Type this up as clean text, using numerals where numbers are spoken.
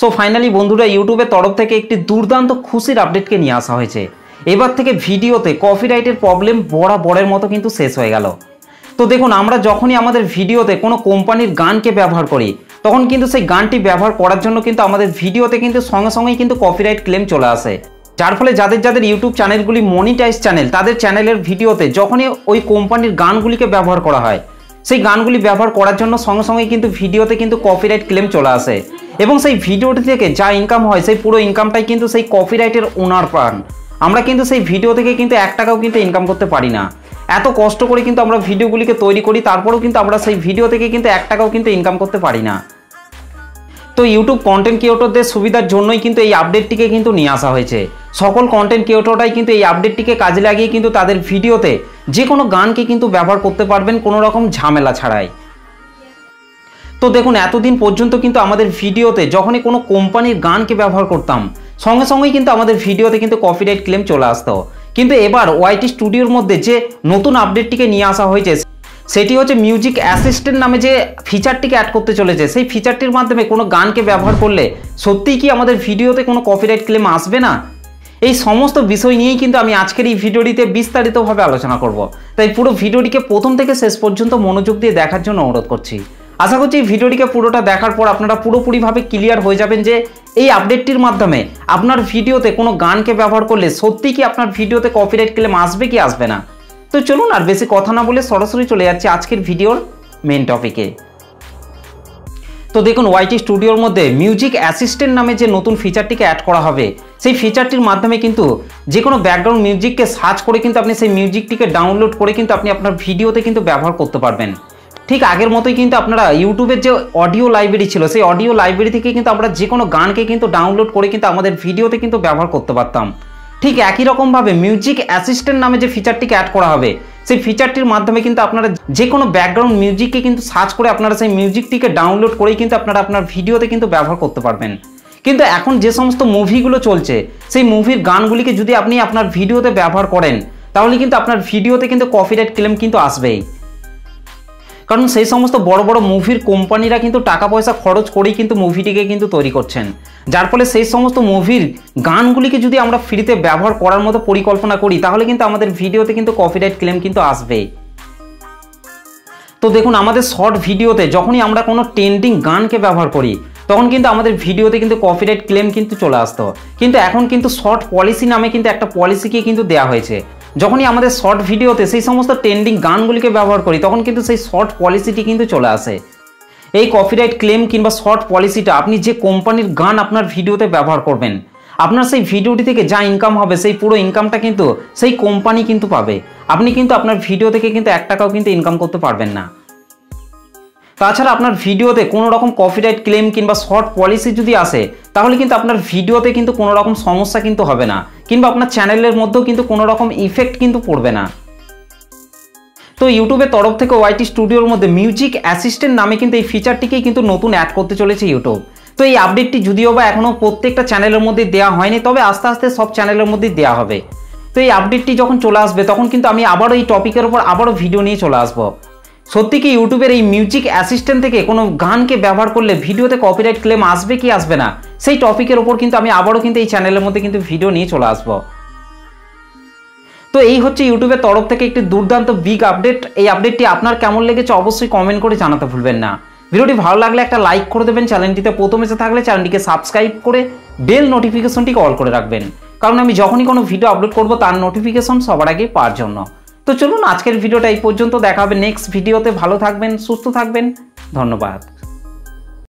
So finally বন্ধুরা ইউটিউবের তরফ থেকে একটি দুর্দান্ত খুশির আপডেটকে নিয়ে আসা হয়েছে। এবার থেকে ভিডিওতে কপিরাইটের প্রবলেম বরাবরের মতো কিন্তু শেষ হয়ে গেল। তো দেখুন, আমরা যখনই আমাদের ভিডিওতে কোনো কোম্পানির গানকে ব্যবহার করি তখন কিন্তু সেই গানটি ব্যবহার করার জন্য কিন্তু আমাদের ভিডিওতে কিন্তু সঙ্গে সঙ্গেই কিন্তু কপিরাইট ক্লেম চলে আসে। যার ফলে যাদের ইউটিউব চ্যানেলগুলি মনিটাইজ চ্যানেল, তাদের চ্যানেলের ভিডিওতে যখনই ওই কোম্পানির গানগুলিকে ব্যবহার করা হয়, সেই গানগুলি ব্যবহার করার জন্য সঙ্গে সঙ্গে কিন্তু ভিডিওতে কিন্তু কপিরাইট ক্লেম চলে আসে এবং সেই ভিডিওটি থেকে যা ইনকাম হয় সেই পুরো ইনকামটাই কিন্তু সেই কপিরাইটের ওনার পান। আমরা কিন্তু সেই ভিডিও থেকে কিন্তু 1 টাকাও কিন্তু ইনকাম করতে পারি না। এত কষ্ট করে কিন্তু আমরা ভিডিওগুলিকে তৈরি করি, তারপরেও কিন্তু আমরা সেই ভিডিও থেকে কিন্তু 1 টাকাও কিন্তু ইনকাম করতে পারি না। তো ইউটিউব কন্টেন্ট ক্রিয়েটরদের সুবিধার জন্যই কিন্তু এই আপডেটটিকে কিন্তু নিয়ে আসা হয়েছে। সকল কন্টেন্ট ক্রিয়েটররাই কিন্তু এই আপডেটটিকে কাজে লাগিয়ে কিন্তু তাদের ভিডিওতে যে কোনো গানকে কিন্তু ব্যবহার করতে পারবেন কোনো রকম ঝামেলা ছাড়াই। তো দেখুন, এতদিন পর্যন্ত কিন্তু আমাদের ভিডিওতে যখনই কোনো কোম্পানির গানকে ব্যবহার করতাম সঙ্গে সঙ্গেই কিন্তু আমাদের ভিডিওতে কিন্তু কপিরাইট ক্লেম চলে আসতো। কিন্তু এবার ওয়াইটি স্টুডিওর মধ্যে যে নতুন আপডেটটিকে নিয়ে আসা হয়েছে সেটি হচ্ছে মিউজিক অ্যাসিস্ট্যান্ট নামে যে ফিচারটিকে অ্যাড করতে চলেছে। সেই ফিচারটির মাধ্যমে কোনো গানকে ব্যবহার করলে সত্যিই কি আমাদের ভিডিওতে কোনো কপিরাইট ক্লেম আসবে না? এই সমস্ত বিষয় নিয়েই কিন্তু আমি আজকের এই ভিডিওটিতে বিস্তারিতভাবে আলোচনা করব। তাই পুরো ভিডিওটিকে প্রথম থেকে শেষ পর্যন্ত মনোযোগ দিয়ে দেখার জন্য অনুরোধ করছি। আশা করছি এই ভিডিওটিকে পুরোটা দেখার পর আপনারা পুরোপুরিভাবে ক্লিয়ার হয়ে যাবেন যে এই আপডেটটির মাধ্যমে আপনার ভিডিওতে কোনো গানকে ব্যবহার করলে সত্যিই কি আপনার ভিডিওতে কপিরাইট ক্লেম আসবে কি আসবে না। তো চলুন আর বেশি কথা না বলে সরাসরি চলে যাচ্ছে আজকের ভিডিওর মেন টপিকে। তো দেখুন, ওয়াইটি স্টুডিওর মধ্যে মিউজিক অ্যাসিস্ট্যান্ট নামে যে নতুন ফিচারটিকে অ্যাড করা হবে, সেই ফিচারটির মাধ্যমে কিন্তু যে কোনো ব্যাকগ্রাউন্ড মিউজিককে সার্চ করে কিন্তু আপনি সেই মিউজিকটিকে ডাউনলোড করে কিন্তু আপনি আপনার ভিডিওতে কিন্তু ব্যবহার করতে পারবেন। ঠিক আগের মতোই কিন্তু আপনারা ইউটিউবের যে অডিও লাইব্রেরি ছিল সেই অডিও লাইব্রেরি থেকে কিন্তু আমরা যে কোনো গানকে কিন্তু ডাউনলোড করে কিন্তু আমাদের ভিডিওতে কিন্তু ব্যবহার করতে পারতাম। ঠিক একই রকমভাবে মিউজিক অ্যাসিস্ট্যান্ট নামে যে ফিচারটিকে অ্যাড করা হবে, সেই ফিচারটির মাধ্যমে কিন্তু আপনারা যে কোনো ব্যাকগ্রাউন্ড মিউজিককে কিন্তু সার্চ করে আপনারা সেই মিউজিকটিকে ডাউনলোড করেই কিন্তু আপনারা আপনার ভিডিওতে কিন্তু ব্যবহার করতে পারবেন। কিন্তু এখন যে সমস্ত মুভিগুলো চলছে সেই মুভির গানগুলিকে যদি আপনি আপনার ভিডিওতে ব্যবহার করেন তাহলে কিন্তু আপনার ভিডিওতে কিন্তু কপিরাইট ক্লেম কিন্তু আসবেই। কারণ সেই সমস্ত বড় বড় মুভির কোম্পানিরা কিন্তু টাকা পয়সা খরচ করেই কিন্তু মুভিটিকে কিন্তু তৈরি করছেন। যার ফলে সেই সমস্ত মুভির গানগুলিকে যদি আমরা ফ্রিতে ব্যবহার করার মতো পরিকল্পনা করি তাহলে কিন্তু আমাদের ভিডিওতে কিন্তু কপিরাইট ক্লেম কিন্তু আসবেই। তো দেখুন, আমাদের শর্ট ভিডিওতে যখনই আমরা কোনো ট্রেন্ডিং গানকে ব্যবহার করি তখন কিন্তু আমাদের ভিডিওতে কিন্তু কপিরাইট ক্লেম কিন্তু চলে আসতো। কিন্তু এখন কিন্তু শর্ট পলিসি নামে কিন্তু একটা পলিসিকে কিন্তু দেওয়া হয়েছে। যখনই আমাদের শর্ট ভিডিওতে সেই সমস্ত ট্রেন্ডিং গানগুলিকে ব্যবহার করি তখন কিন্তু সেই শর্ট পলিসিটি কিন্তু চলে আসে। এই কপিরাইট ক্লেম কিংবা শর্ট পলিসিটা আপনি যে কোম্পানির গান আপনার ভিডিওতে ব্যবহার করবেন, আপনার সেই ভিডিওটি থেকে যা ইনকাম হবে সেই পুরো ইনকামটা কিন্তু সেই কোম্পানি কিন্তু পাবে। আপনি কিন্তু আপনার ভিডিও থেকে কিন্তু 1 টাকাও কিন্তু ইনকাম করতে পারবেন না। তাছাড়া আপনার ভিডিওতে কোনো রকম কপিরাইট ক্লেম কিংবা শর্ট পলিসি যদি আসে তাহলে কিন্তু আপনার ভিডিওতে কিন্তু কোনো রকম সমস্যা কিন্তু হবে না, কিংবা আপনার চ্যানেলের মধ্যেও কিন্তু কোনো রকম ইফেক্ট কিন্তু পড়বে না। তো ইউটিউবের তরফ থেকে ওয়াইটি স্টুডিওর মধ্যে মিউজিক অ্যাসিস্ট্যান্ট নামে কিন্তু এই ফিচারটিকেই কিন্তু নতুন অ্যাড করতে চলেছে ইউটিউব। তো এই আপডেটটি যদিও বা এখনও প্রত্যেকটা চ্যানেলের মধ্যে দেওয়া হয়নি, তবে আস্তে আস্তে সব চ্যানেলের মধ্যেই দেওয়া হবে। তো এই আপডেটটি যখন চলে আসবে তখন কিন্তু আমি আবারও এই টপিকের উপর আবারও ভিডিও নিয়ে চলে আসবো। সত্যি কি ইউটিউবের এই মিউজিক অ্যাসিস্ট্যান্ট থেকে কোনো গানকে ব্যবহার করলে ভিডিওতে কপিরাইট ক্লেম আসবে কি আসবে না, সেই টপিকের উপর কিন্তু আমি আবারও কিন্তু এই চ্যানেলের মধ্যে কিন্তু ভিডিও নিয়ে চলে আসবো। তো এই হচ্ছে ইউটিউবের তরফ থেকে একটি দুর্দান্ত বিগ আপডেট। এই আপডেটটি আপনার কেমন লেগেছে অবশ্যই কমেন্ট করে জানাতে ভুলবেন না। ভিডিওটি ভালো লাগলে একটা লাইক করে দেবেন, চ্যানেলটিতে প্রথম এসে থাকলে চ্যানেলটিকে সাবস্ক্রাইব করে বেল নোটিফিকেশনটিকে অল করে রাখবেন, কারণ আমি যখনই কোনো ভিডিও আপলোড করব তার নোটিফিকেশন সবার আগে পাওয়ার জন্য। তো চলুন আজকের ভিডিওটা এই পর্যন্ত, দেখা হবে নেক্সট ভিডিওতে। ভালো থাকবেন, সুস্থ থাকবেন, ধন্যবাদ।